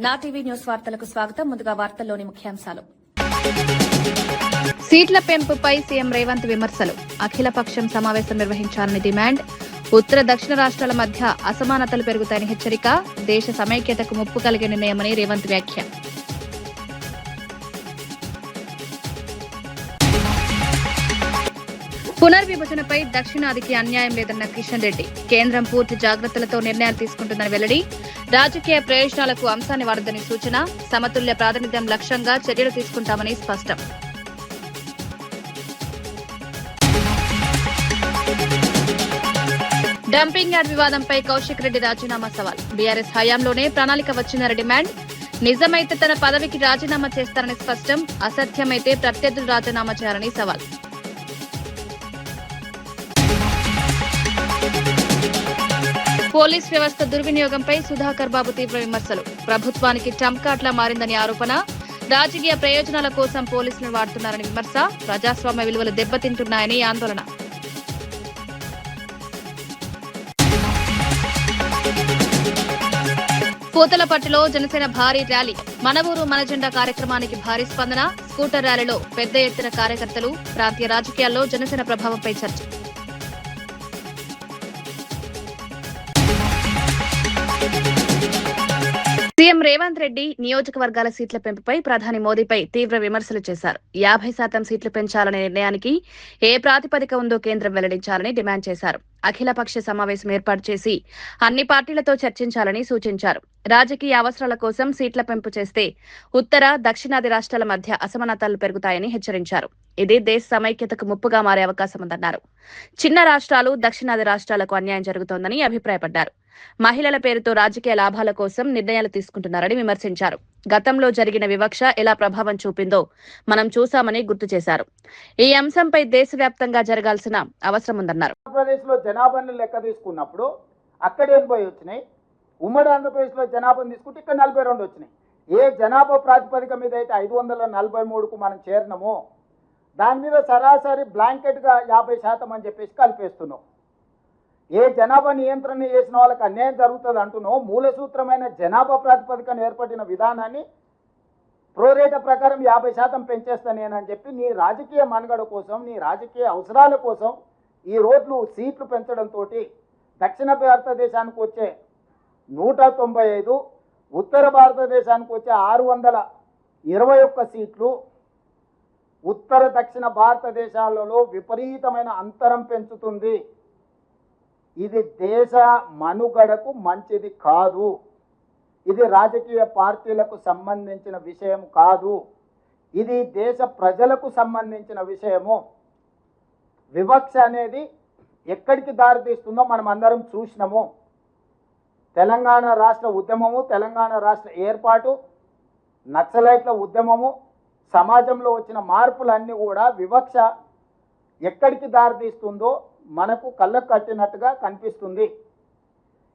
నా TV news వార్తలకు స్వాగతం. ముందుగా వార్తల్లోని ముఖ్యాంశాలు. సీట్ల పెంపుపై సీఎం రేవంత్ విమర్శలు. అఖిలపక్షం సమావేశం నిర్వహించాలని డిమాండ్. ఉత్తర దక్షిణ రాష్ట్రాల మధ్య అసమానతలు పెరుగుతాయని హెచ్చరిక. దేశ సమైక్యతకు ముప్పు కలిగే నిర్ణయమని రేవంత్ వ్యాఖ్య. పునర్విభజనపై దక్షిణాదికి అన్యాయం లేదన్న కిషన్ రెడ్డి. కేంద్రం పూర్తి జాగ్రత్తలతో నిర్ణయాలు తీసుకుంటుందని వెల్లడి. రాజకీయ ప్రయోజనాలకు అంశాన్ని వాడొద్దని సూచన. సమతుల్య ప్రాతినిధ్యం లక్ష్యంగా చర్యలు తీసుకుంటామని స్పష్టం. డంపింగ్ యార్డ్ వివాదంపై కౌశిక్ రెడ్డి రాజీనామా సవాల్. బీఆర్ఎస్ హయాంలోనే ప్రణాళిక వచ్చిందని డిమాండ్. నిజమైతే తన పదవికి రాజీనామా చేస్తారని స్పష్టం. అసత్యమైతే ప్రత్యర్థులు రాజీనామా చేయాలని సవాల్. పోలీస్ వ్యవస్థ దుర్వినియోగంపై సుధాకర్ బాబు తీవ్ర విమర్శలు. ప్రభుత్వానికి ట్రంప్ కార్డులా మారిందని ఆరోపణ. రాజకీయ ప్రయోజనాల కోసం పోలీసులను వాడుతున్నారని విమర్శ. ప్రజాస్వామ్య విలువలు దెబ్బతింటున్నాయని ఆందోళన. పూతలపట్టులో జనసేన భారీ ర్యాలీ. మన ఊరు మన జెండా కార్యక్రమానికి భారీ స్పందన. స్కూటర్ ర్యాలీలో పెద్ద ఎత్తున కార్యకర్తలు. ప్రాంతీయ రాజకీయాల్లో జనసేన ప్రభావంపై చర్చ. సీఎం రేవంత్ రెడ్డి నియోజకవర్గాల సీట్ల పెంపుపై ప్రధాని మోదీపై తీవ్ర విమర్శలు చేశారు. 50% సీట్లు పెంచాలనే నిర్ణయానికి ఏ ప్రాతిపదిక ఉందో కేంద్రం వెల్లడించాలని డిమాండ్ చేశారు. అఖిలపక్ష సమావేశం ఏర్పాటు చేసి అన్ని పార్టీలతో చర్చించాలని సూచించారు. రాజకీయ అవసరాల కోసం సీట్ల పెంపు చేస్తే ఉత్తర దక్షిణాది రాష్ట్రాల మధ్య అసమానతలు పెరుగుతాయని హెచ్చరించారు. ఇది దేశ సమైక్యతకు ముప్పుగా మారే అవకాశం ఉందన్నారు. చిన్న రాష్ట్రాలు దక్షిణాది రాష్ట్రాలకు అన్యాయం జరుగుతోందని అభిప్రాయపడ్డారు. మహిళల పేరుతో రాజకీయ లాభాల కోసం నిర్ణయాలు తీసుకుంటున్నారని విమర్శించారు. గతంలో జరిగిన వివక్ష ఎలా ప్రభావం చూపిందో మనం చూశామని గుర్తు చేశారు. ఈ అంశంపై దేశవ్యాప్తంగా జరగాల్సిన అవసరం ఉందన్నారు. ఆంధ్రప్రదేశ్లో జనాభాను లెక్క తీసుకున్నప్పుడు అక్కడ 80 వచ్చినాయి. ఉమ్మడి ఆంధ్రప్రదేశ్లో జనాభాను తీసుకుంటే ఇక్కడ 42 వచ్చినాయి. ఏ జనాభా ప్రాతిపదిక మీద అయితే 543కు మనం చేరినామో దాని మీద సరాసరి బ్లాంకెట్గా 50% అని చెప్పేసి కలిపేస్తున్నాం. ఏ జనాభా నియంత్రణ చేసిన వాళ్ళకి అన్యాయం జరుగుతుంది అంటున్నావు. మూల సూత్రమైన జనాభా ప్రాతిపదికన ఏర్పడిన విధానాన్ని ప్రోరేట ప్రకారం 50% పెంచేస్తానేనని చెప్పి నీ రాజకీయ మనుగడ కోసం, నీ రాజకీయ అవసరాల కోసం ఈ రోడ్లు సీట్లు పెంచడంతో దక్షిణ భారతదేశానికి వచ్చే 195, ఉత్తర భారతదేశానికి వచ్చే 621 సీట్లు ఉత్తర దక్షిణ భారతదేశాలలో విపరీతమైన అంతరం పెంచుతుంది. ఇది దేశ మనుగడకు మంచిది కాదు. ఇది రాజకీయ పార్టీలకు సంబంధించిన విషయం కాదు. ఇది దేశ ప్రజలకు సంబంధించిన విషయము. వివక్ష అనేది ఎక్కడికి దారితీస్తుందో మనం అందరం చూసినాము. తెలంగాణ రాష్ట్ర ఉద్యమము, తెలంగాణ రాష్ట్ర ఏర్పాటు, నక్సలైట్ల ఉద్యమము, సమాజంలో వచ్చిన మార్పులన్నీ కూడా వివక్ష ఎక్కడికి దారితీస్తుందో మనకు కళ్ళకు కట్టినట్టుగా కనిపిస్తుంది.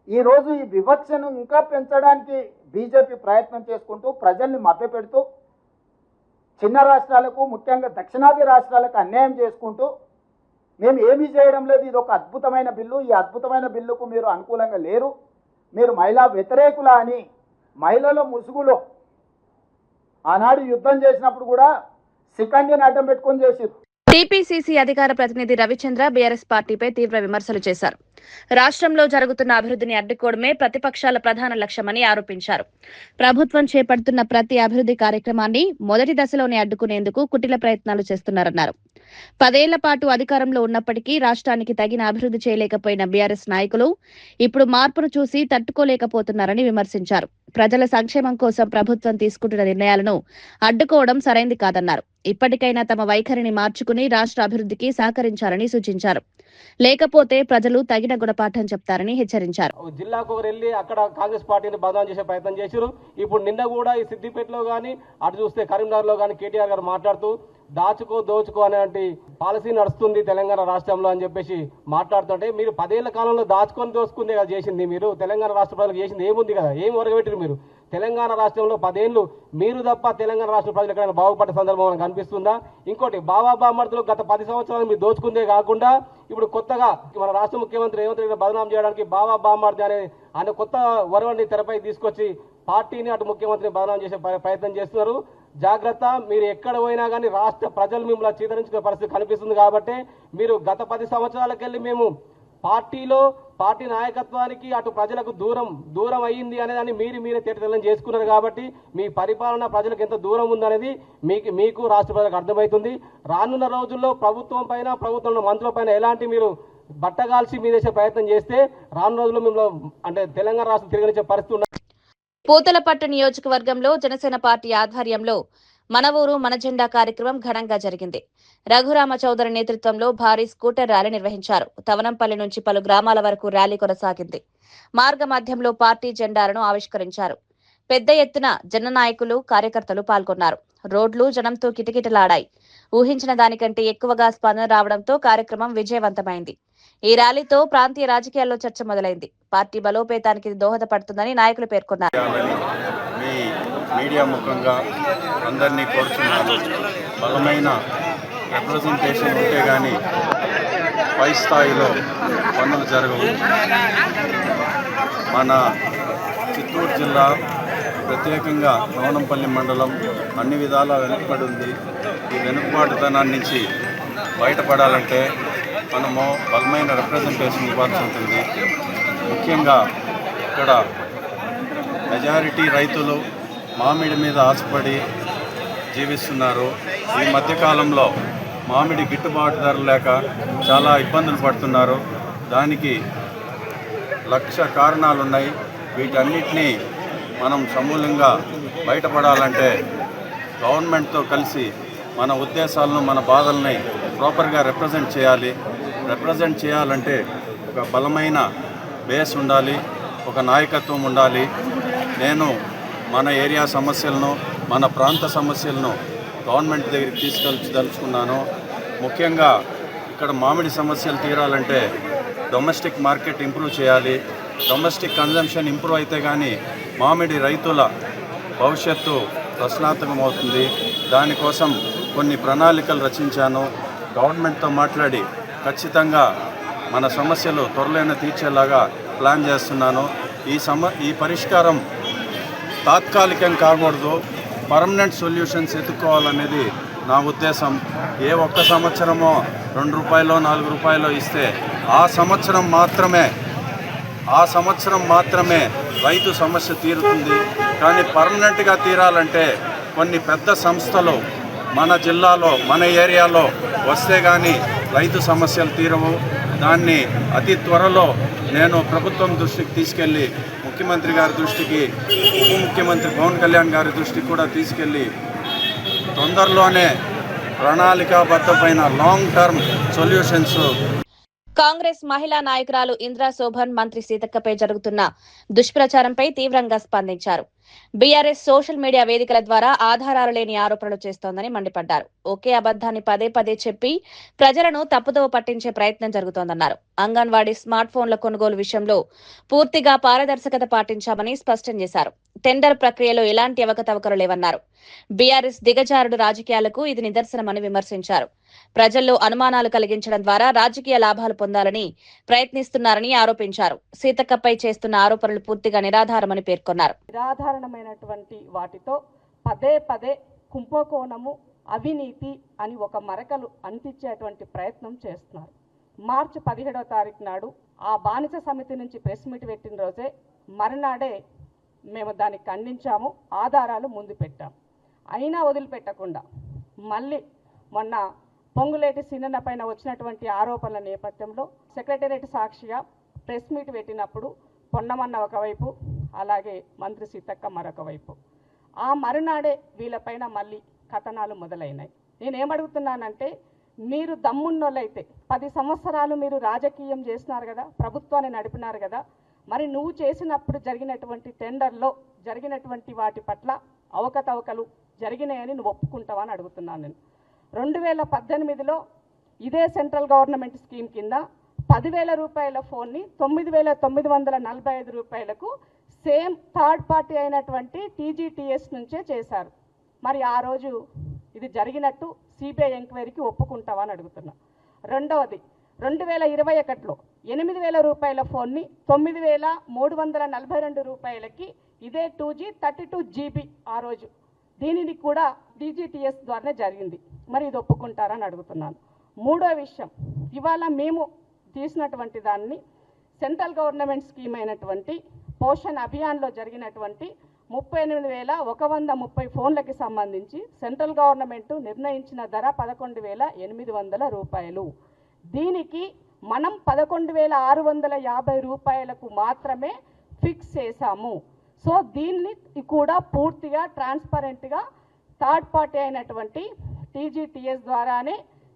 ఈరోజు ఈ వివక్షను ఇంకా పెంచడానికి బీజేపీ ప్రయత్నం చేసుకుంటూ ప్రజల్ని మభ్యపెడుతూ చిన్న రాష్ట్రాలకు, ముఖ్యంగా దక్షిణాది రాష్ట్రాలకు అన్యాయం చేసుకుంటూ మేము ఏమీ చేయడం లేదు, ఇది ఒక అద్భుతమైన బిల్లు, ఈ అద్భుతమైన బిల్లుకు మీరు అనుకూలంగా లేరు, మీరు మహిళా వ్యతిరేకుల అని మహిళల ముసుగులో ఆనాడు యుద్ధం చేసినప్పుడు కూడా సికండిని అడ్డం పెట్టుకొని చేసారు. టీపీసీసీ అధికార ప్రతినిధి రవిచంద్ర బీఆర్ఎస్ పార్టీపై తీవ్ర విమర్శలు చేశారు. రాష్ట్రంలో జరుగుతున్న అభివృద్ధిని అడ్డుకోవడమే ప్రతిపక్షాల ప్రధాన లక్ష్యమని ఆరోపించారు. ప్రభుత్వం చేపడుతున్న ప్రతి అభివృద్ధి కార్యక్రమాన్ని మొదటి దశలోనే అడ్డుకునేందుకు కుటిల ప్రయత్నాలు చేస్తున్నారన్నారు. 10 ఏళ్ల పాటు అధికారంలో ఉన్నప్పటికీ రాష్ట్రానికి తగిన అభివృద్ధి చేయలేకపోయిన బీఆర్ఎస్ నాయకులు ఇప్పుడు మార్పును చూసి తట్టుకోలేకపోతున్నారని విమర్శించారు. ప్రజల సంక్షేమం కోసం ప్రభుత్వం తీసుకుంటున్న నిర్ణయాలను అడ్డుకోవడం సరైంది కాదన్నారు. ఇప్పటికైనా తమ వైఖరిని మార్చుకుని రాష్ట్ర అభివృద్ధికి సహకరించాలని సూచించారు. లేకపోతే ప్రజలు తగిన గుణపాఠం చెప్తారని హెచ్చరించారు. జిల్లాకు వెళ్ళి అక్కడ కాంగ్రెస్ పార్టీని బదనాం చేసే ప్రయత్నం చేశారు. ఇప్పుడు నిన్న కూడా ఈ సిద్దిపేటలో కానీ అటు చూస్తే కరీంనగర్లో కానీ కేటీఆర్ గారు మాట్లాడుతూ దాచుకో దోచుకో అనేటువంటి పాలసీ నడుస్తుంది తెలంగాణ రాష్ట్రంలో అని చెప్పేసి మాట్లాడుతుంటే, మీరు 10 ఏళ్ల కాలంలో దాచుకొని దోచుకుందే కదా చేసింది. మీరు తెలంగాణ రాష్ట్ర ప్రజలకు చేసింది ఏముంది కదా, ఏం ఒరగబెట్టారు మీరు? తెలంగాణ రాష్ట్రంలో 10 ఏళ్ళు మీరు తప్ప తెలంగాణ రాష్ట్ర ప్రజలు ఎక్కడైనా బాగుపడ్డ సందర్భం మనకు కనిపిస్తుందా? ఇంకోటి బాబా బామ్మర్దులు గత 10 సంవత్సరాలు మీరు దోచుకుందే కాకుండా ఇప్పుడు కొత్తగా మన రాష్ట్ర ముఖ్యమంత్రి రేవంత్ రెడ్డిని బదనాం చేయడానికి బాబా బామ్మర్ది అనే కొత్త వరవడిని తెరపై తీసుకొచ్చి పార్టీని అటు ముఖ్యమంత్రిని బదనాం చేసే ప్రయత్నం చేస్తున్నారు. జాగ్రత్త, మీరు ఎక్కడ పోయినా కానీ రాష్ట్ర ప్రజలు మిమ్మల్ని చీదరించుకునే పరిస్థితి కనిపిస్తుంది. కాబట్టి మీరు గత 10 సంవత్సరాలకెళ్ళి మేము పార్టీ నాయకత్వానికి అటు ప్రజలకు దూరం అయ్యింది అనేదాన్ని మీరే తేటతెల్లం చేసుకున్నారు. కాబట్టి మీ పరిపాలన ప్రజలకు ఎంత దూరం ఉందనేది మీకు రాష్ట్ర ప్రజలకు అర్థమవుతుంది. రానున్న రోజుల్లో ప్రభుత్వంలో మంత్రుల పైన ఎలాంటి మీరు బట్టగాల్చి మీదేసే ప్రయత్నం చేస్తే రానున్న రోజుల్లో మిమ్మల్ని తెలంగాణ రాష్ట్రం తిరగనిచ్చే పరిస్థితి ఉంది. పూతలపట్టు నియోజకవర్గంలో జనసేన పార్టీ ఆధ్వర్యంలో మన ఊరు మన జెండా కార్యక్రమం ఘనంగా జరిగింది. రఘురామ చౌదరి నేతృత్వంలో భారీ స్కూటర్ ర్యాలీ నిర్వహించారు. తవనంపల్లి నుంచి పలు గ్రామాల వరకు ర్యాలీ కొనసాగింది. మార్గ మధ్యంలో పార్టీ జెండాలను ఆవిష్కరించారు. పెద్ద ఎత్తున జననాయకులు కార్యకర్తలు పాల్గొన్నారు. రోడ్లు జనంతో కిటకిటలాడాయి. ఊహించిన దానికంటే ఎక్కువగా స్పందన రావడంతో కార్యక్రమం విజయవంతమైంది. ఈ ర్యాలీతో ప్రాంతీయ రాజకీయాల్లో చర్చ మొదలైంది. పార్టీ బలోపేతానికి దోహదపడుతుందని నాయకులు పేర్కొన్నారు. మీడియా ముఖంగా అందరినీ కోరుతున్నాను. బలమైన రిప్రజెంటేషన్ ఉంటే కానీ పై స్థాయిలో పనులు జరగవు. మన చిత్తూరు జిల్లా ప్రత్యేకంగా నవనంపల్లి మండలం అన్ని విధాలా వెనుకబడి ఉంది. ఈ వెనుకబాటుతనాన్ని నుంచి బయటపడాలంటే మనము బలమైన రిప్రజెంటేషన్ ఇవ్వాల్సి ఉంటుంది. ముఖ్యంగా ఇక్కడ మెజారిటీ రైతులు మామిడి మీద ఆశపడి జీవిస్తున్నారు. ఈ మధ్యకాలంలో మామిడి గిట్టుబాటు ధర లేక చాలా ఇబ్బందులు పడుతున్నారు. దానికి 1,00,000 కారణాలున్నాయి. వీటన్నిటినీ మనం సమూలంగా బయటపడాలంటే గవర్నమెంట్తో కలిసి మన ఉద్దేశాలను మన బాధల్ని ప్రాపర్గా రిప్రజెంట్ చేయాలంటే ఒక బలమైన బేస్ ఉండాలి, ఒక నాయకత్వం ఉండాలి. నేను మన ఏరియా సమస్యలను మన ప్రాంత సమస్యలను గవర్నమెంట్ దగ్గరికి తీసుకెళ్ళదలుచుకున్నాను. ముఖ్యంగా ఇక్కడ మామిడి సమస్యలు తీరాలంటే డొమెస్టిక్ మార్కెట్ ఇంప్రూవ్ చేయాలి. డొమెస్టిక్ కన్జంప్షన్ ఇంప్రూవ్ అయితే కానీ మామిడి రైతుల భవిష్యత్తు ప్రశ్నార్థకం అవుతుంది. దానికోసం కొన్ని ప్రణాళికలు రచించాను. గవర్నమెంట్తో మాట్లాడి ఖచ్చితంగా మన సమస్యలు త్వరలోనే తీర్చేలాగా ప్లాన్ చేస్తున్నాను. ఈ పరిష్కారం తాత్కాలికం కాకూడదు, పర్మనెంట్ సొల్యూషన్స్ ఎత్తుక్కోవాలనేది నా ఉద్దేశం. ఏ ఒక్క సంవత్సరమో 2 రూపాయలు 4 రూపాయలు ఇస్తే ఆ సంవత్సరం మాత్రమే రైతు సమస్య తీరుతుంది. కానీ పర్మనెంట్గా తీరాలంటే కొన్ని పెద్ద సంస్థలు మన జిల్లాలో మన ఏరియాలో వస్తే కానీ రైతు సమస్యలు తీరవు. దాన్ని అతి త్వరలో నేను ప్రభుత్వం దృష్టికి తీసుకెళ్ళి ముఖ్యమంత్రి గారి దృష్టికి, ఉప ముఖ్యమంత్రి పవన్ కళ్యాణ్ గారి దృష్టికి కూడా తీసుకెళ్ళి తొందరలోనే ప్రణాళికాబద్ధమైన లాంగ్ టర్మ్ సొల్యూషన్స్. కాంగ్రెస్ మహిళా నాయకురాలు ఇంద్రా శోభన్ మంత్రి సీతక్కపై జరుగుతున్న దుష్ప్రచారంపై తీవ్రంగా స్పందించారు. బీఆర్ఎస్ సోషల్ మీడియా వేదికల ద్వారా ఆధారాలు లేని ఆరోపణలు చేస్తోందని మండిపడ్డారు. ఒకే అబద్ధాన్ని పదే చెప్పి ప్రజలను తప్పుదోవ పట్టించే ప్రయత్నం జరుగుతోందన్నారు. అంగన్వాడీ స్మార్ట్ ఫోన్ల కొనుగోలు విషయంలో పూర్తిగా పారదర్శకత పాటించామని స్పష్టం చేశారు. టెండర్ ప్రక్రియలో ఎలాంటి అవకతవకలు లేవన్నారు. బీఆర్ఎస్ దిగజారుడు రాజకీయాలకు ఇది నిదర్శనమని విమర్శించారు. ప్రజల్లో అనుమానాలు కలిగించడం ద్వారా రాజకీయ లాభాలు పొందాలని ప్రయత్నిస్తున్నారని ఆరోపించారు. సీతక్కపై చేస్తున్న ఆరోపణలు పూర్తిగా నిరాధారమని పేర్కొన్నారు. నిరాధారణమైనటువంటి వాటితో పదే కుంభకోణము, అవినీతి అని ఒక మరకలు అంటించేటువంటి ప్రయత్నం చేస్తున్నారు. మార్చి 17వ తారీఖు నాడు ఆ బానిస సమితి నుంచి ప్రెస్ మీట్ పెట్టిన రోజే మరునాడే మేము దాన్ని ఖండించాము, ఆధారాలు ముందు పెట్టాం. అయినా వదిలిపెట్టకుండా మళ్ళీ మొన్న పొంగులేటి సినన్న పైన వచ్చినటువంటి ఆరోపణల నేపథ్యంలో సెక్రటేరియట్ సాక్షిగా ప్రెస్ మీట్ పెట్టినప్పుడు పొన్నమన్న ఒకవైపు, అలాగే మంత్రి సీతక్క మరొక వైపు. ఆ మరునాడే వీళ్ళపైన మళ్ళీ కథనాలు మొదలైనాయి. నేనేమడుగుతున్నానంటే, మీరు దమ్మున్నోళ్ళైతే 10 సంవత్సరాలు మీరు రాజకీయం చేసినారు కదా, ప్రభుత్వాన్ని నడిపినారు కదా, మరి నువ్వు చేసినప్పుడు జరిగినటువంటి టెండర్లో జరిగినటువంటి వాటి పట్ల అవకతవకలు జరిగినాయని నువ్వు ఒప్పుకుంటావా అని అడుగుతున్నాను నేను. 2018లో ఇదే సెంట్రల్ గవర్నమెంట్ స్కీమ్ కింద 10,000 రూపాయల ఫోన్ని 9,945 రూపాయలకు సేమ్ థర్డ్ పార్టీ అయినటువంటి టీజీటీఎస్ నుంచే చేశారు. మరి ఆ రోజు ఇది జరిగినట్టు సిబిఐ ఎంక్వైరీకి ఒప్పుకుంటావా అని అడుగుతున్నా. రెండవది 2021లో 8,000 రూపాయల ఫోన్ని 9,342 రూపాయలకి ఇదే 2G 32 GB ఆ రోజు, దీనిని కూడా టీజీటీఎస్ ద్వారానే జరిగింది. మరి ఇది ఒప్పుకుంటారని అడుగుతున్నాను. మూడో విషయం, ఇవాళ మేము తీసినటువంటి దాన్ని సెంట్రల్ గవర్నమెంట్ స్కీమ్ అయినటువంటి పోషణ్ అభియాన్లో జరిగినటువంటి 38,130 ఫోన్లకి సంబంధించి సెంట్రల్ గవర్నమెంట్ నిర్ణయించిన ధర 11,800 రూపాయలు. దీనికి మనం 11,650 రూపాయలకు మాత్రమే ఫిక్స్ చేశాము. సో దీన్ని కూడా పూర్తిగా ట్రాన్స్పరెంట్గా థర్డ్ పార్టీ అయినటువంటి టీజీటీఎస్ ద్వారానే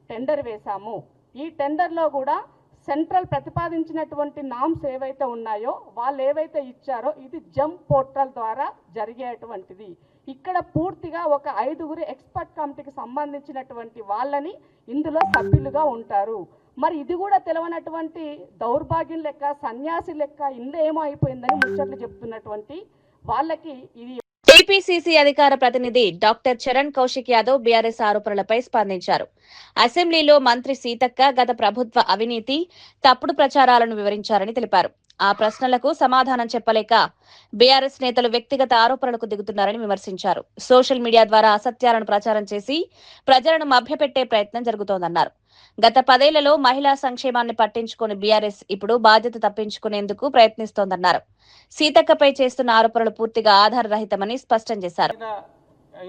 టెండర్ వేశాము. ఈ టెండర్లో కూడా సెంట్రల్ ప్రతిపాదించినటువంటి నామ్స్ ఏవైతే ఉన్నాయో వాళ్ళు ఏవైతే ఇచ్చారో ఇది జంప్ పోర్టల్ ద్వారా జరిగేటువంటిది. ఇక్కడ పూర్తిగా ఒక 5గురు ఎక్స్పర్ట్ కమిటీకి సంబంధించినటువంటి వాళ్ళని ఇందులో సభ్యులుగా ఉంటారు. మరి ఇది కూడా తెలవనటువంటి దౌర్భాగ్యం లెక్క, సన్యాసి లెక్క, ఇందులో ఏమో అయిపోయిందని ముచ్చట్లు చెప్తున్నటువంటి వాళ్ళకి ఇది. టీపీసీసీ అధికార ప్రతినిధి డాక్టర్ చరణ్ కౌశిక్ యాదవ్ బీఆర్ఎస్ ఆరోపణలపై స్పందించారు. అసెంబ్లీలో మంత్రి సీతక్క గత ప్రభుత్వ అవినీతి, తప్పుడు ప్రచారాలను వివరించారని తెలిపారు. ఆ ప్రశ్నలకు సమాధానం చెప్పలేక బీఆర్ఎస్ నేతలు వ్యక్తిగత ఆరోపణలకు దిగుతున్నారని విమర్శించారు. సోషల్ మీడియా ద్వారా అసత్యాలను ప్రచారం చేసి ప్రజలను మభ్యపెట్టే ప్రయత్నం జరుగుతోందన్నారు. గత 10 ఏళ్లలో మహిళా సంక్షేమాన్ని పట్టించుకుని బీఆర్ఎస్ ఇప్పుడు బాధ్యత తప్పించుకునేందుకు ప్రయత్నిస్తోందన్నారు. సీతక్కపై చేస్తున్న ఆరోపణలు పూర్తిగా ఆధారరహితమని స్పష్టం చేశారు.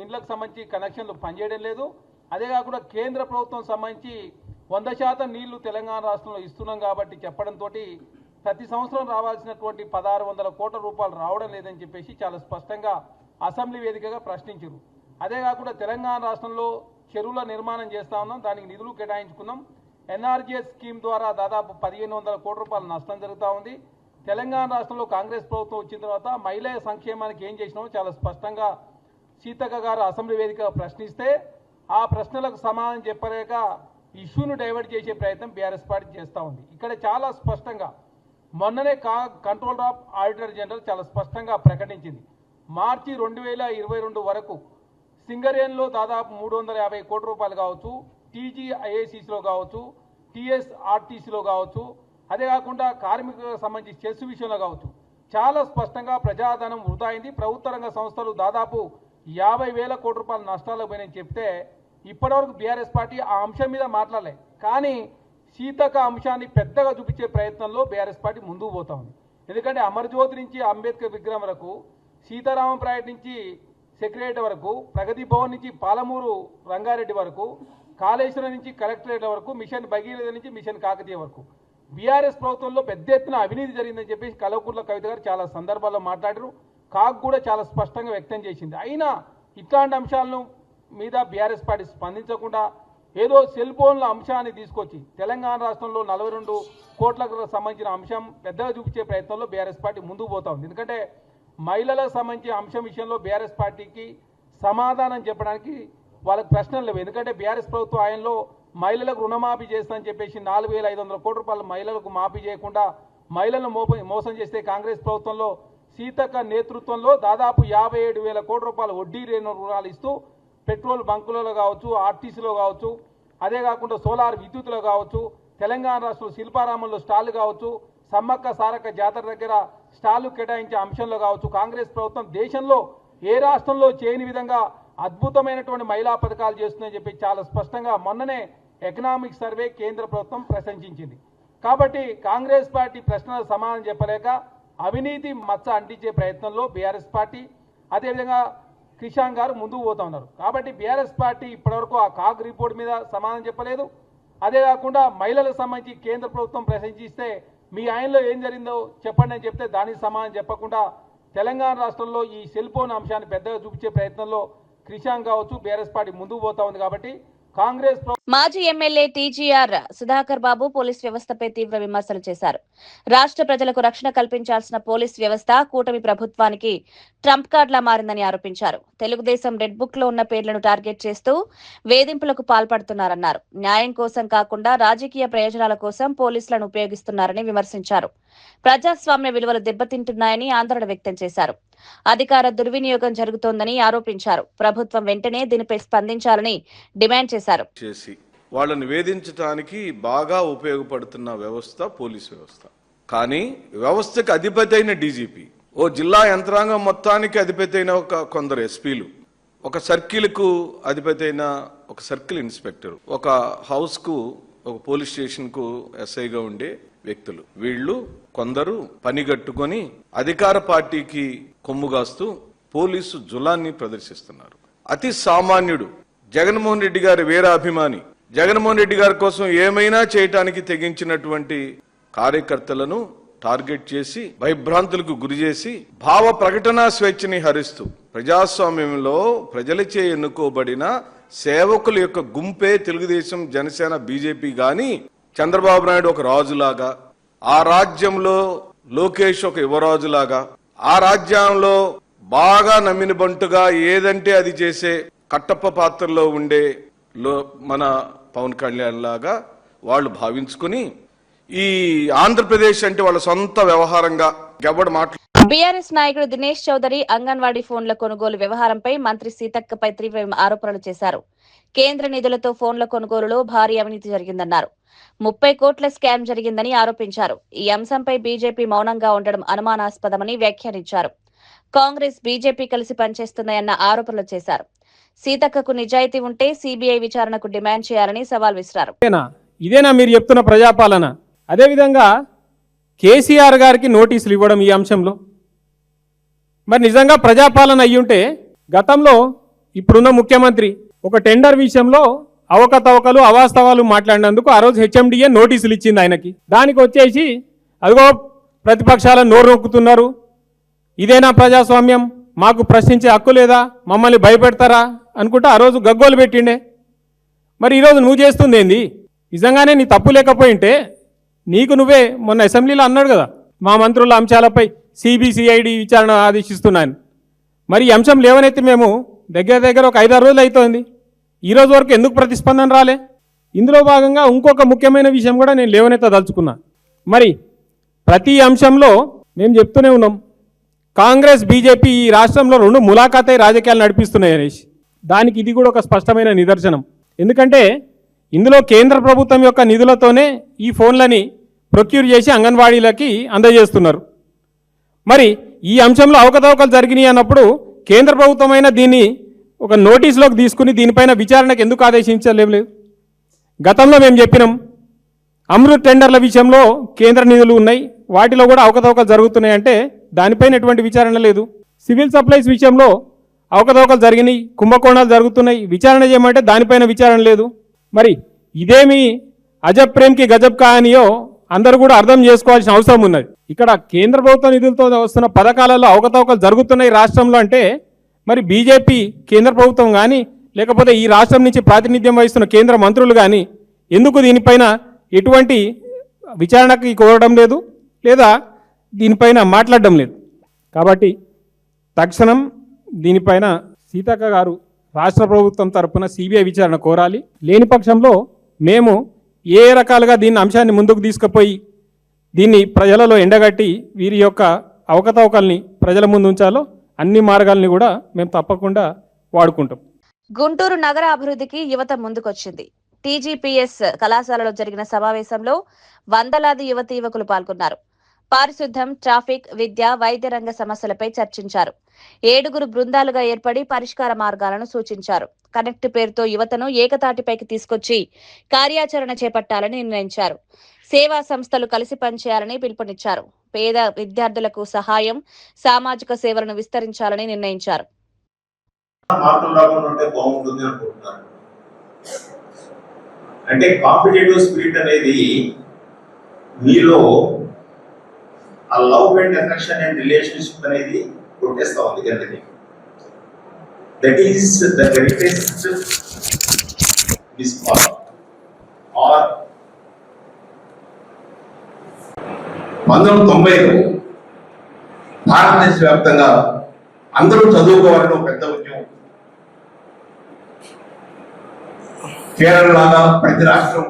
ఇండ్లకు సంబంధించి కనెక్షన్లు పనిచేయడం లేదు. అదే కాకుండా కేంద్ర ప్రభుత్వం సంబంధించి 100% నీళ్లు తెలంగాణ రాష్ట్రంలో ఇస్తున్నాం కాబట్టి చెప్పడంతో ప్రతి సంవత్సరం రావాల్సినటువంటి 1,600 కోట్ల రూపాయలు రావడం లేదని చెప్పేసి చాలా స్పష్టంగా అసెంబ్లీ వేదికగా ప్రశ్నించారు. అదే కాకుండా తెలంగాణ రాష్ట్రంలో చెరువుల నిర్మాణం చేస్తా ఉన్నాం, దానికి నిధులు కేటాయించుకున్నాం. ఎన్ఆర్జీఎస్ స్కీమ్ ద్వారా దాదాపు 1,500 కోట్ల రూపాయల నష్టం జరుగుతూ ఉంది. తెలంగాణ రాష్ట్రంలో కాంగ్రెస్ ప్రభుత్వం వచ్చిన తర్వాత మహిళా సంక్షేమానికి ఏం చేసినామో చాలా స్పష్టంగా సీతక్క గారు అసెంబ్లీ వేదికగా ప్రశ్నిస్తే ఆ ప్రశ్నలకు సమాధానం చెప్పలేక ఇష్యూను డైవర్ట్ చేసే ప్రయత్నం బీఆర్ఎస్ పార్టీ చేస్తూ ఉంది. ఇక్కడ చాలా స్పష్టంగా మొన్ననే కంట్రోలర్ ఆఫ్ ఆడిటర్ జనరల్ చాలా స్పష్టంగా ప్రకటించింది. మార్చి 2022 వరకు సింగరేణిలో దాదాపు 350 కోట్ల రూపాయలు కావచ్చు, టీజీఐఏసీలో కావచ్చు, టీఎస్ఆర్టీసీలో కావచ్చు, అదే కాకుండా కార్మికులకు సంబంధించి చెస్ విషయంలో కావచ్చు చాలా స్పష్టంగా ప్రజాధనం వృధా అయింది. ప్రభుత్వ రంగ సంస్థలు దాదాపు 50,000 కోట్ల రూపాయల నష్టాలకు పోయినని చెప్తే ఇప్పటివరకు బీఆర్ఎస్ పార్టీ ఆ అంశం మీద మాట్లాడలే. కానీ సీతక్క అంశాన్ని పెద్దగా చూపించే ప్రయత్నంలో బీఆర్ఎస్ పార్టీ ముందుకు పోతా ఉంది. ఎందుకంటే అమరజ్యోతి నుంచి అంబేద్కర్ విగ్రహం వరకు, సీతారామప్రాయట్ నుంచి సెక్రటరీ వరకు, ప్రగతి భవన్ నుంచి పాలమూరు రంగారెడ్డి వరకు, కాళేశ్వరం నుంచి కలెక్టరేట్ వరకు, మిషన్ భగీరథ నుంచి మిషన్ కాకతీయ వరకు బీఆర్ఎస్ ప్రభుత్వంలో పెద్ద ఎత్తున అవినీతి జరిగిందని చెప్పేసి కల్వకుంట్ల కవిత గారు చాలా సందర్భాల్లో మాట్లాడారు. కాగ్ కూడా చాలా స్పష్టంగా వ్యక్తం చేసింది. అయినా ఇట్లాంటి అంశాలను మీద బీఆర్ఎస్ పార్టీ స్పందించకుండా ఏదో సెల్ ఫోన్ల అంశాన్ని తీసుకొచ్చి తెలంగాణ రాష్ట్రంలో 42 కోట్లకు సంబంధించిన అంశం పెద్దగా చూపించే ప్రయత్నంలో బీఆర్ఎస్ పార్టీ ముందుకు పోతా ఉంది. ఎందుకంటే మహిళలకు సంబంధించిన అంశం విషయంలో బీఆర్ఎస్ పార్టీకి సమాధానం చెప్పడానికి వాళ్ళకి ప్రశ్నలు లేవు. ఎందుకంటే బీఆర్ఎస్ ప్రభుత్వం ఆయనలో మహిళలకు రుణమాఫీ చేస్తానని చెప్పేసి 4,500 కోట్ల రూపాయలు మహిళలకు మాఫీ చేయకుండా మహిళలను మోసం చేస్తే కాంగ్రెస్ ప్రభుత్వంలో సీతక్క నేతృత్వంలో దాదాపు 57,000 కోట్ల రూపాయలు వడ్డీ రుణాలు ఇస్తూ పెట్రోల్ బంకులలో కావచ్చు, ఆర్టీసీలో కావచ్చు, అదే కాకుండా సోలార్ విద్యుత్తులో కావచ్చు, తెలంగాణ రాష్ట్రంలో శిల్పారామంలో స్టాళ్లు కావచ్చు, సమ్మక్క సారక్క జాతర దగ్గర స్టాళ్లు కేటాయించే అంశంలో కావచ్చు, కాంగ్రెస్ ప్రభుత్వం దేశంలో ఏ రాష్ట్రంలో చేయని విధంగా అద్భుతమైనటువంటి మహిళా పథకాలు చేస్తుందని చెప్పి చాలా స్పష్టంగా మొన్ననే ఎకనామిక్ సర్వే కేంద్ర ప్రభుత్వం ప్రశంసించింది. కాబట్టి కాంగ్రెస్ పార్టీ ప్రశ్నలకు సమాధానం చెప్పలేక అవినీతి మచ్చ అంటించే ప్రయత్నంలో బీఆర్ఎస్ పార్టీ అదేవిధంగా కిషాన్ గారు ముందుకు పోతా ఉన్నారు. కాబట్టి బీఆర్ఎస్ పార్టీ ఇప్పటివరకు ఆ కాగ్ రిపోర్ట్ మీద సమాధానం చెప్పలేదు. అదే కాకుండా మహిళలకు సంబంధించి కేంద్ర ప్రభుత్వం ప్రశంసిస్తే మీ ఆయనలో ఏం జరిగిందో చెప్పండి అని చెప్తే దానికి సమాధానం చెప్పకుండా తెలంగాణ రాష్ట్రంలో ఈ సెల్ ఫోన్ అంశాన్ని పెద్దగా చూపించే ప్రయత్నంలో కిషాన్ కావచ్చు బీఆర్ఎస్ పార్టీ ముందుకు పోతా ఉంది. కాబట్టి కాంగ్రెస్ మాజీ ఎమ్మెల్యే టీజీఆర్ సుధాకర్ బాబు పోలీస్ వ్యవస్థపై తీవ్ర విమర్శలు చేశారు. రాష్ట్ర ప్రజలకు రక్షణ కల్పించాల్సిన పోలీస్ వ్యవస్థ కూటమి ప్రభుత్వానికి ట్రంప్ కార్డులా మారిందని ఆరోపించారు. తెలుగుదేశం రెడ్ బుక్ లో ఉన్న పేర్లను టార్గెట్ చేస్తూ వేధింపులకు పాల్పడుతున్నారన్నారు. న్యాయం కోసం కాకుండా రాజకీయ ప్రయోజనాల కోసం పోలీసులను ఉపయోగిస్తున్నారని విమర్శించారు. ప్రజాస్వామ్య విలువలు దెబ్బతింటున్నాయని ఆందోళన వ్యక్తం చేశారు. అధికార దుర్వినియోగం జరుగుతోందని ఆరోపించారు. ప్రభుత్వం వెంటనే దీనిపై స్పందించాలని డిమాండ్ చేశారు. వాళ్ళని వేధించడానికి బాగా ఉపయోగపడుతున్న వ్యవస్థ పోలీస్ వ్యవస్థ. కానీ వ్యవస్థకు అధిపతి అయిన డీజీపీ, ఓ జిల్లా యంత్రాంగం మొత్తానికి అధిపతి అయిన కొందరు ఎస్పీలు, ఒక సర్కిల్కు అధిపతి అయిన ఒక సర్కిల్ ఇన్స్పెక్టర్, ఒక హౌస్కు ఒక పోలీస్ స్టేషన్కు ఎస్ఐగా ఉండే వ్యక్తులు, వీళ్ళు కొందరు పనిగట్టుకొని అధికార పార్టీకి కొమ్ముగాస్తూ పోలీసు జులాన్ని ప్రదర్శిస్తున్నారు. అతి సామాన్యుడు జగన్మోహన్ రెడ్డి గారి వీరాభిమాని, జగన్మోహన్ రెడ్డి గారి కోసం ఏమైనా చేయటానికి తెగించినటువంటి కార్యకర్తలను టార్గెట్ చేసి భయభ్రాంతులకు గురి చేసి భావ ప్రకటన స్వేచ్ఛని హరిస్తూ ప్రజాస్వామ్యంలో ప్రజలచే ఎన్నుకోబడిన సేవకుల యొక్క గుంపే తెలుగుదేశం, జనసేన, బీజేపీ గాని చంద్రబాబు నాయుడు ఒక రాజులాగా, ఆ రాజ్యంలో లోకేష్ ఒక యువరాజులాగా, ఆ రాజ్యంలో బాగా నమ్మిన బంటుగా ఏదంటే అది చేసే కట్టప్ప పాత్రలో ఉండే మన పవన్ కళ్యాణ్ లాగా వాళ్ళు భావించుకుని ఈ ఆంధ్రప్రదేశ్ అంటే వాళ్ళ సొంత వ్యవహారంగా ఎవడు బీఆర్ఎస్ నాయకుడు దినేష్ చౌదరి అంగన్వాడీ ఫోన్ల కొనుగోలు వ్యవహారంపై మంత్రి సీతక్కపై తీవ్ర ఆరోపణలు చేశారు. కేంద్ర నిధులతో ఫోన్ల కొనుగోలులో భారీ అవినీతి జరిగిందన్నారు. 30 కోట్ల స్కామ్ జరిగిందని ఆరోపించారు. ఈ అంశంపై బీజేపీ మౌనంగా ఉండడం అనుమానాస్పదమని వ్యాఖ్యానించారు. కాంగ్రెస్, బీజేపీ కలిసి పనిచేస్తున్నాయన్న ఆరోపణలు చేశారు. సీతక్కకు నిజాయితీ ఉంటే సీబీఐ విచారణకు డిమాండ్ చేయాలని సవాల్ విసిరారు. ఇదేనా మీరు చెప్తున్న ప్రజాపాలన? అదేవిధంగా కేసీఆర్ గారికి నోటీసులు ఇవ్వడం ఈ అంశంలో మరి నిజంగా ప్రజాపాలన అయ్యుంటే గతంలో ఇప్పుడున్న ముఖ్యమంత్రి ఒక టెండర్ విషయంలో అవకతవకలు అవాస్తవాలు మాట్లాడినందుకు ఆ రోజు హెచ్ఎండిఏ నోటీసులు ఇచ్చింది ఆయనకి. దానికి వచ్చేసి అదిగో ప్రతిపక్షాలను నోరు నొక్కుతున్నారు, ఇదేనా ప్రజాస్వామ్యం, మాకు ప్రశ్నించే హక్కు లేదా, మమ్మల్ని భయపెడతారా అనుకుంటా ఆ రోజు గగ్గోలు పెట్టిండే. మరి ఈరోజు నువ్వు చేస్తుంది ఏంది? నిజంగానే నీ తప్పు లేకపోయింటే నీకు నువ్వే మొన్న అసెంబ్లీలో అన్నాడు కదా, మా మంత్రుల అంశాలపై సిబిసిఐడి విచారణ ఆదేశిస్తున్నాను. మరి ఈ అంశం లేవనైతే మేము దగ్గర ఒక 5-6 రోజులు అవుతోంది, ఈ రోజు వరకు ఎందుకు ప్రతిస్పందన రాలే? ఇందులో భాగంగా ఇంకొక ముఖ్యమైన విషయం కూడా నేను లేవనెత్తదలుచుకున్నా. మరి ప్రతి అంశంలో మేము చెప్తూనే ఉన్నాం, కాంగ్రెస్, బీజేపీ ఈ రాష్ట్రంలో 2 ములాఖాతై రాజకీయాలు నడిపిస్తున్నాయి అనేసి. దానికి ఇది కూడా ఒక స్పష్టమైన నిదర్శనం. ఎందుకంటే ఇందులో కేంద్ర ప్రభుత్వం యొక్క నిధులతోనే ఈ ఫోన్లని ప్రొక్యూర్ చేసి అంగన్వాడీలకి అందజేస్తున్నారు. మరి ఈ అంశంలో అవకతవకలు జరిగినాయి అన్నప్పుడు కేంద్ర ప్రభుత్వమైన దీన్ని ఒక నోటీసులోకి తీసుకుని దీనిపైన విచారణకు ఎందుకు ఆదేశించలేదు? గతంలో మేము చెప్పినాం, అమృత్ టెండర్ల విషయంలో కేంద్ర నిధులు ఉన్నాయి, వాటిలో కూడా అవకతవకలు జరుగుతున్నాయంటే దానిపైన ఎటువంటి విచారణ లేదు. సివిల్ సప్లైస్ విషయంలో అవకతవకలు జరిగినాయి, కుంభకోణాలు జరుగుతున్నాయి, విచారణ చేయమంటే దానిపైన విచారణ లేదు. మరి ఇదేమి అజబ్ ప్రేమ్కి గజబ్ కహానియో అందరూ కూడా అర్థం చేసుకోవాల్సిన అవసరం ఉన్నది. ఇక్కడ కేంద్ర ప్రభుత్వ నిధులతో వస్తున్న పథకాలలో అవకతవకలు జరుగుతున్నాయి రాష్ట్రంలో అంటే మరి బీజేపీ కేంద్ర ప్రభుత్వం కానీ లేకపోతే ఈ రాష్ట్రం నుంచి ప్రాతినిధ్యం వహిస్తున్న కేంద్ర మంత్రులు కానీ ఎందుకు దీనిపైన ఎటువంటి విచారణకి కోరడం లేదు, లేదా దీనిపైన మాట్లాడడం లేదు? కాబట్టి తక్షణం దీనిపైన సీతక్క గారు రాష్ట్ర ప్రభుత్వం తరఫున సిబిఐ విచారణ కోరాలి. లేని పక్షంలో మేము ఏ రకాలుగా దీన్ని అంశాన్ని ముందుకు తీసుకుపోయి దీన్ని ప్రజలలో ఎండగట్టి వీరి యొక్క అవకతవకల్ని ప్రజల ముందు ఉంచాలో అన్ని మార్గాల్ని కూడా మేము తప్పకుండా వాడుకుంటాం. గుంటూరు నగర అభివృద్ధికి యువత ముందుకొచ్చింది. టీజీపీఎస్ కళాశాలలో జరిగిన సమావేశంలో వందలాది యువతీ యువకులు పాల్గొన్నారు. పారిశుద్ధ్యం, ట్రాఫిక్, విద్య, వైద్య రంగ సమస్యలపై చర్చించారు. 7 బృందాలుగా ఏర్పడి పరిష్కార మార్గాలను సూచించారు. కనెక్ట్ పేరుతో యువతను ఏకతాటిపైకి తీసుకొచ్చి కార్యాచరణ చేపట్టాలని నిర్ణయించారు. సేవా సంస్థలు కలిసి పనిచేయాలని పిలుపునిచ్చారు. పేద విద్యార్థులకు సహాయం, సామాజిక సేవలను విస్తరించాలని నిర్ణయించారు. అంటే కాంపిటేటివ్ స్పిరిట్ అనేది మీలో ఆ love and affection and relationship అనేది కొట్టేస్తా ఉంది కిందకి. That is the greatest misfortune. ఆర్ 1990లో భారతదేశ వ్యాప్తంగా అందరూ చదువుకోవాలని ఒక పెద్ద ఉద్యమం. కేరళ లాగా ప్రతి రాష్ట్రం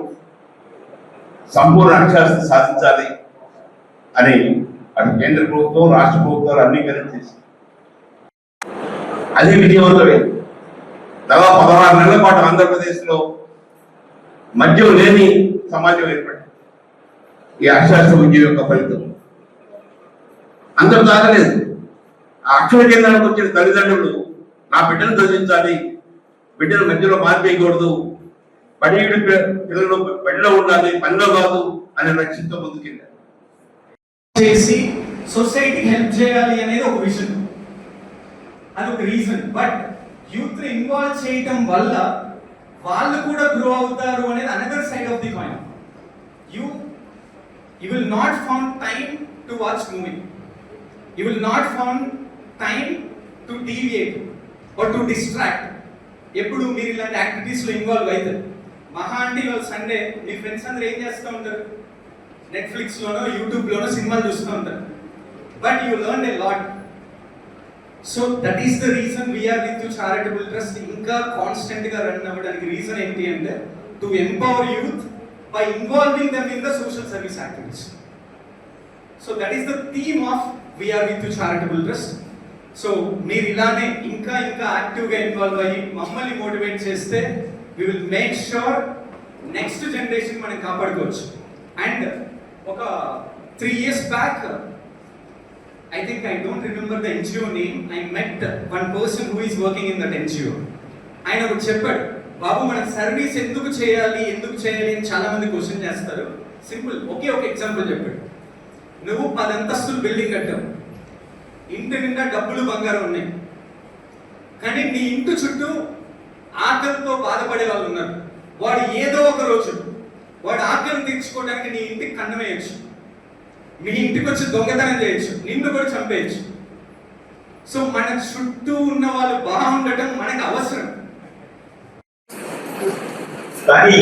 సంపూర్ణ అక్షరాస్యత సాధించాలి అని అటు కేంద్ర ప్రభుత్వం రాష్ట్ర ప్రభుత్వాలు అన్ని కలిసి చేసి అది విజయవంతమైంది. దాదాపు 16 నెలల పాటు ఆంధ్రప్రదేశ్లో మద్యం లేని సమాజం ఏర్పడింది. ఈ అక్షరాస్యత ఉద్యమం యొక్క ఫలితం అందరూ తాగలేదు. ఆ అక్షర కేంద్రానికి వచ్చిన తల్లిదండ్రులు నా బిడ్డను చదివించాలి, బిడ్డను మధ్యలో మార్పేయకూడదు, పిల్లలు బడిలో ఉండాలి, పనిలో కాదు అనే లక్ష్యంతో ముందుకెళ్ళారు. చేసి సొసైటీకి హెల్ప్ చేయాలి అనేది ఒక విజన్, అది ఒక రీజన్. బట్ యూత్ ఇన్వాల్వ్ చేయటం వల్ల వాళ్ళు కూడా గ్రో అవుతారు అనేది another side of the coin. You will not found time to watch movie, you will not found time to deviate or to distract. ఎప్పుడు మీరు ఇలాంటి యాక్టివిటీస్ లో ఇన్వాల్వ్ అవుతారు. మహా అంటే ఇవాళ సండే మీ ఫ్రెండ్స్ అందరూ ఏం చేస్తూ ఉంటారు? నెట్ఫ్లిక్స్ లోనో యూట్యూబ్ లోనో సినిమాలు చూస్తూ ఉంటారు. But you learn a lot. So that is the reason we are with charitable trust ఇంకా కాన్స్టెంట్ గా రన్ అవ్వడానికి రీజన్ ఏంటి అంటే to empower youth by involving them in the social service activities. So that is the theme of we are with charitable trust. సో మీరు ఇలానే ఇంకా ఇంకా యాక్టివ్ గా ఇన్వాల్వ్ అయ్యి మమ్మల్ని మోటివేట్ చేస్తే we will make sure next generation మనం కాపాడుకోవచ్చు. అండ్ ఒక 3 years back, I think I don't remember the NGO name, I met one person who is working in that NGO. ఆయన ఒకటి చెప్పాడు, బాబు మన సర్వీస్ ఎందుకు చేయాలి అని చాలా మంది క్వశ్చన్ చేస్తారు. సింపుల్ ఒకే ఒక ఎగ్జాంపుల్ చెప్పాడు. నువ్వు 10 అంతస్తుల బిల్డింగ్ కట్టావు, ఇంటి నిండా డబ్బులు బంగారం ఉన్నాయి, కానీ నీ ఇంటి చుట్టూ ఆకలితో బాధపడే వాళ్ళు ఉన్నారు. వాడు ఏదో ఒక రోజు వాడు ఆకలిని తీర్చుకోవడానికి నీ ఇంటికి కన్నం వేయచ్చు, మీ ఇంటికి వచ్చి దొంగతనం చేయొచ్చు, నిన్ను కూడా చంపేయచ్చు. సో మన చుట్టూ ఉన్న వాళ్ళు బాగుండటం మనకు అవసరం. కానీ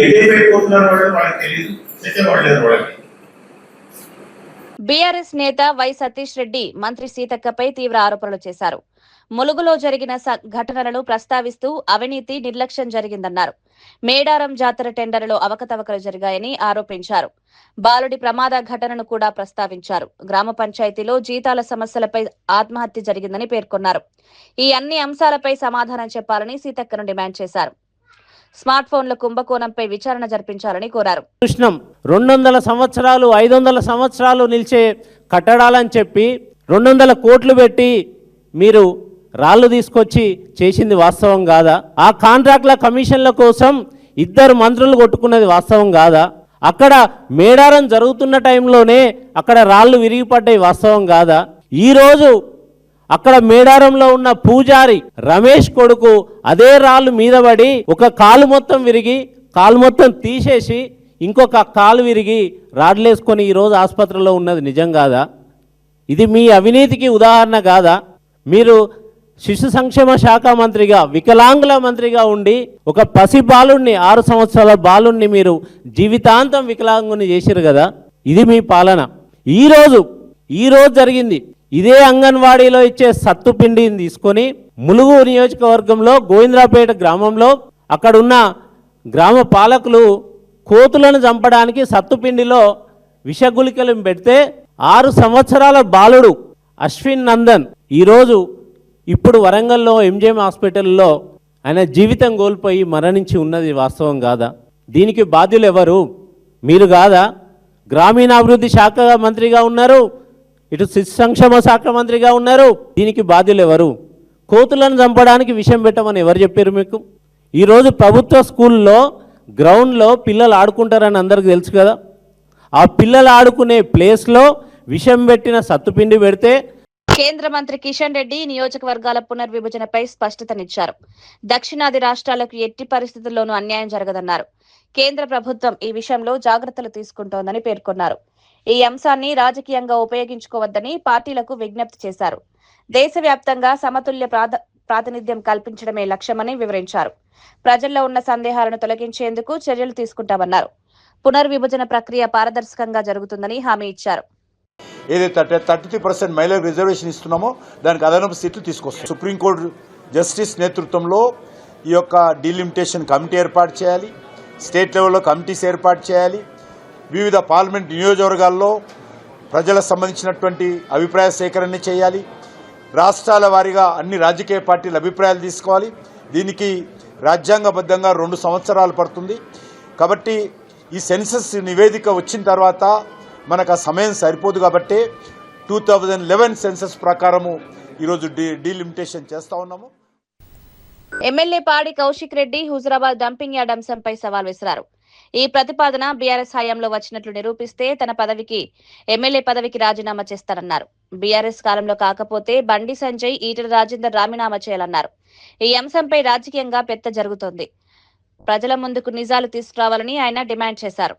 వాళ్ళకి తెలియదు, వాళ్ళకి. బీఆర్ఎస్ నేత వై సతీష్ రెడ్డి మంత్రి సీతక్కపై తీవ్ర ఆరోపణలు చేశారు. ములుగులో జరిగిన ఘటనలను ప్రస్తావిస్తూ అవినీతి నిర్లక్ష్యం జరిగిందన్నారు. మేడారం జాతర టెండర్లో అవకతవకలు జరిగాయని ఆరోపించారు. బాలుడి ప్రమాద ఘటనను కూడా ప్రస్తావించారు. గ్రామ పంచాయతీలో జీతాల సమస్యలపై ఆత్మహత్య జరిగిందని పేర్కొన్నారు. ఈ అన్ని అంశాలపై సమాధానం చెప్పాలని సీతక్కను డిమాండ్ చేశారు. స్మార్ట్ ఫోన్ల కుంభకోణంపై విచారణ జరిపించాలని కోరారు. 200 సంవత్సరాలు 500 సంవత్సరాలు నిలిచే కట్టడాలని చెప్పి 200 కోట్లు పెట్టి మీరు రాళ్లు తీసుకొచ్చి చేసింది వాస్తవం కాదా? ఆ కాంట్రాక్ట్ల కమిషన్ల కోసం 2 మంత్రులు కొట్టుకున్నది వాస్తవం కాదా? అక్కడ మేడారం జరుగుతున్న టైంలోనే అక్కడ రాళ్లు విరిగిపడ్డాయి వాస్తవం కాదా? ఈరోజు అక్కడ మేడారంలో ఉన్న పూజారి రమేష్ కొడుకు అదే రాళ్ళు మీద పడి ఒక కాలు మొత్తం విరిగి కాలు మొత్తం తీసేసి ఇంకొక కాలు విరిగి రాడ్లేసుకొని ఈరోజు ఆసుపత్రిలో ఉన్నది నిజం కాదా? ఇది మీ అవినీతికి ఉదాహరణ కాదా? మీరు శిశు సంక్షేమ శాఖ మంత్రిగా వికలాంగుల మంత్రిగా ఉండి ఒక పసి బాలుణ్ణి 6 సంవత్సరాల బాలుణ్ణి మీరు జీవితాంతం వికలాంగుని చేసిరు కదా. ఇది మీ పాలన. ఈరోజు జరిగింది ఇదే అంగన్వాడీలో ఇచ్చే సత్తుపిండిని తీసుకొని ములుగు నియోజకవర్గంలో గోవింద్రాపేట గ్రామంలో అక్కడున్న గ్రామ పాలకులు కోతులను చంపడానికి సత్తుపిండిలో విషగుళికలను పెడితే 6 సంవత్సరాల బాలుడు అశ్విన్ నందన్ ఈరోజు ఇప్పుడు వరంగల్లో ఎంజిఎం హాస్పిటల్లో ఆయన జీవితం కోల్పోయి మరణించి ఉన్నది వాస్తవం కాదా? దీనికి బాధ్యులు ఎవరు? మీరు కాదా? గ్రామీణాభివృద్ధి శాఖ మంత్రిగా ఉన్నారు, ఇటు శిశు సంక్షేమ శాఖ మంత్రిగా ఉన్నారు. దీనికి బాధ్యులు ఎవరు? కోతులను చంపడానికి విషం పెట్టమని ఎవరు చెప్పారు మీకు? ఈరోజు ప్రభుత్వ స్కూల్లో గ్రౌండ్లో పిల్లలు ఆడుకుంటారని అందరికీ తెలుసు కదా. ఆ పిల్లలు ఆడుకునే ప్లేస్లో విషం పెట్టిన సత్తుపిండి పెడితే కేంద్ర మంత్రి కిషన్ రెడ్డి నియోజకవర్గాల పునర్విభజనపై స్పష్టతనిచ్చారు. దక్షిణాది రాష్ట్రాలకు ఎట్టి పరిస్థితుల్లోనూ అన్యాయం జరగదన్నారు. కేంద్ర ప్రభుత్వం ఈ విషయంలో జాగ్రత్తలు తీసుకుంటోందని పేర్కొన్నారు. ఈ అంశాన్ని రాజకీయంగా ఉపయోగించుకోవద్దని పార్టీలకు విజ్ఞప్తి చేశారు. దేశవ్యాప్తంగా సమతుల్య ప్రాతినిధ్యం కల్పించడమే లక్ష్యమని వివరించారు. ప్రజల్లో ఉన్న సందేహాలను తొలగించేందుకు చర్యలు తీసుకుంటామన్నారు. పునర్విభజన ప్రక్రియ పారదర్శకంగా జరుగుతుందని హామీ ఇచ్చారు. ఏదైతే 33% మహిళలకు రిజర్వేషన్ ఇస్తున్నామో దానికి అదనపు సీట్లు తీసుకొస్తాం. సుప్రీంకోర్టు జస్టిస్ నేతృత్వంలో ఈ యొక్క డీలిమిటేషన్ కమిటీ ఏర్పాటు చేయాలి, స్టేట్ లెవెల్లో కమిటీస్ ఏర్పాటు చేయాలి, వివిధ పార్లమెంట్ నియోజకవర్గాల్లో ప్రజలకు సంబంధించినటువంటి అభిప్రాయ సేకరణ చేయాలి, రాష్ట్రాల వారీగా అన్ని రాజకీయ పార్టీల అభిప్రాయాలు తీసుకోవాలి. దీనికి రాజ్యాంగబద్ధంగా 2 సంవత్సరాలు పడుతుంది. కాబట్టి ఈ సెన్సస్ నివేదిక వచ్చిన తర్వాత మనకు ఆ సమయం సరిపోదు. కాబట్టి 2011 సెన్సస్ ప్రకారము ఈరోజు డీలిమిటేషన్ చేస్తా ఉన్నాము. ఎమ్మెల్యే పాడి కౌశిక్ రెడ్డి హుజురాబాద్ డంపింగ్ యార్డ్ అంశంపై సవాల్ విసిరారు. ఈ ప్రతిపాదన బీఆర్ఎస్ హయాంలో వచ్చినట్లు నిరూపిస్తే తన ఎమ్మెల్యే పదవికి రాజీనామా చేస్తారన్నారు. బీఆర్ఎస్ కాలంలో కాకపోతే బండి సంజయ్, ఈటెల రాజేందర్ రాజీనామా చేయాలన్నారు. ఈ అంశంపై రాజకీయంగా పెద్ద జరుగుతోంది. ప్రజల ముందుకు నిజాలు తీసుకురావాలని ఆయన డిమాండ్ చేశారు.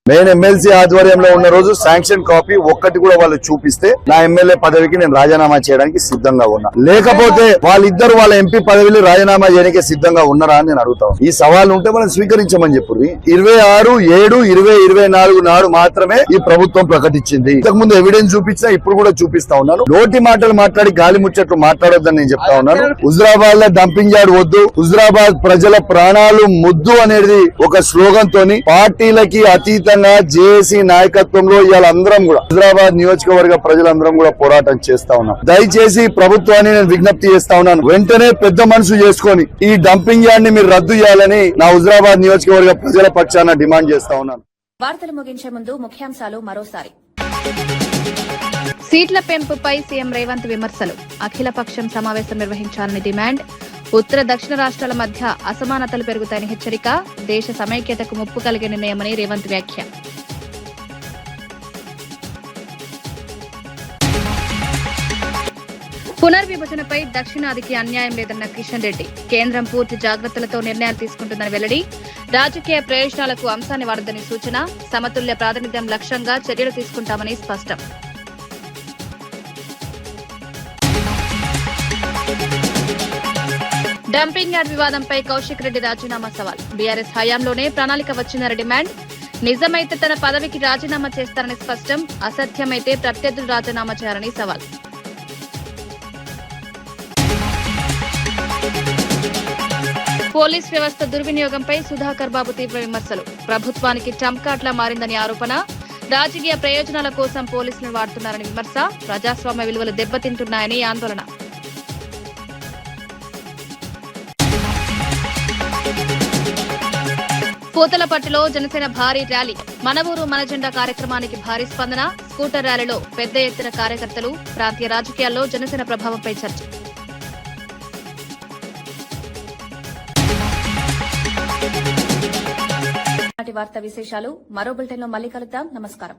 మెయిన్ ఎమ్మెల్సీ ఆధ్వర్యంలో ఉన్న రోజు శాంక్షన్ కాపీ ఒక్కటి కూడా వాళ్ళు చూపిస్తే నా ఎమ్మెల్యే పదవికి నేను రాజీనామా చేయడానికి సిద్ధంగా ఉన్నా. లేకపోతే వాళ్ళిద్దరు వాళ్ళ ఎంపీ పదవిని రాజీనామా చేయడానికి సిద్ధంగా ఉన్నారా అని నేను అడుగుతాను. ఈ సవాల్ ఉంటే మనం స్వీకరించమని చెప్పు. 26/7/2024 నాడు మాత్రమే ఈ ప్రభుత్వం ప్రకటించింది. ఇంతకుముందు ఎవిడెన్స్ చూపించినా ఇప్పుడు కూడా చూపిస్తా ఉన్నాను. నోటి మాటలు మాట్లాడి గాలి ముచ్చట్లు మాట్లాడొద్దని నేను చెప్తా ఉన్నాను. హుజురాబాద్ లో డంపింగ్ యార్డ్ వద్దు, హుజురాబాద్ ప్రజల ప్రాణాలు ముద్దు అనేది ఒక స్లోగన్ తోని పార్టీలకి అతీత జేఏసీ నాయకత్వంలో ఇవాళ అందరం కూడా హైదరాబాద్ నియోజకవర్గ ప్రజలందరం కూడా పోరాటం చేస్తా ఉన్నాం. దయచేసి ప్రభుత్వాన్ని నేను విజ్ఞప్తి చేస్తా ఉన్నాను, వెంటనే పెద్ద మనసు చేసుకొని ఈ డంపింగ్ యార్డ్ ని మీరు రద్దు చేయాలని నా హుజురాబాద్ నియోజకవర్గ ప్రజల పక్షాన డిమాండ్ చేస్తా ఉన్నాను. వార్తలు ముగించే ముందు ముఖ్యాంశాలు మరోసారి. సీట్ల పెంపుపై సీఎం రేవంత్ విమర్శలు. అఖిలపక్షం సమావేశం నిర్వహించాలని డిమాండ్. ఉత్తర దక్షిణ రాష్ట్రాల మధ్య అసమానతలు పెరుగుతాయని హెచ్చరిక. దేశ సమైక్యతకు ముప్పు కలిగే నిర్ణయమని రేవంత్ వ్యాఖ్య. పునర్విభజనపై దక్షిణాదికి అన్యాయం లేదన్న కిషన్ రెడ్డి. కేంద్రం పూర్తి జాగ్రత్తలతో నిర్ణయాలు తీసుకుంటుందని వెల్లడి. రాజకీయ ప్రయోజనాలకు అంశాన్ని వాడొద్దని సూచన. సమతుల్య ప్రాతినిధ్యం లక్ష్యంగా చర్యలు తీసుకుంటామని స్పష్టం. డంపింగ్ యార్డ్ వివాదంపై కౌశిక్ రెడ్డి రాజీనామా సవాల్. బీఆర్ఎస్ హయాంలోనే ప్రణాళిక వచ్చిందని డిమాండ్. నిజమైతే తన పదవికి రాజీనామా చేస్తారని స్పష్టం. అసత్యమైతే ప్రత్యర్థులు రాజీనామా చేయాలని సవాల్. పోలీస్ వ్యవస్థ దుర్వినియోగంపై సుధాకర్ బాబు తీవ్ర విమర్శలు. ప్రభుత్వానికి ట్రంప్ కార్డులా మారిందని ఆరోపణ. రాజకీయ ప్రయోజనాల కోసం పోలీసులను వాడుతున్నారని విమర్శ. ప్రజాస్వామ్య విలువలు దెబ్బతింటున్నాయని ఆందోళన. పూతలపట్టులో జనసేన భారీ ర్యాలీ. మన ఊరు మన జెండా కార్యక్రమానికి భారీ స్పందన. స్కూటర్ ర్యాలీలో పెద్ద ఎత్తున కార్యకర్తలు. ప్రాంతీయ రాజకీయాల్లో జనసేన ప్రభావంపై చర్చ. వార్తా విశేషాలు మరో బులెటిన్లో మళ్ళీ కలుద్దాం. నమస్కారం.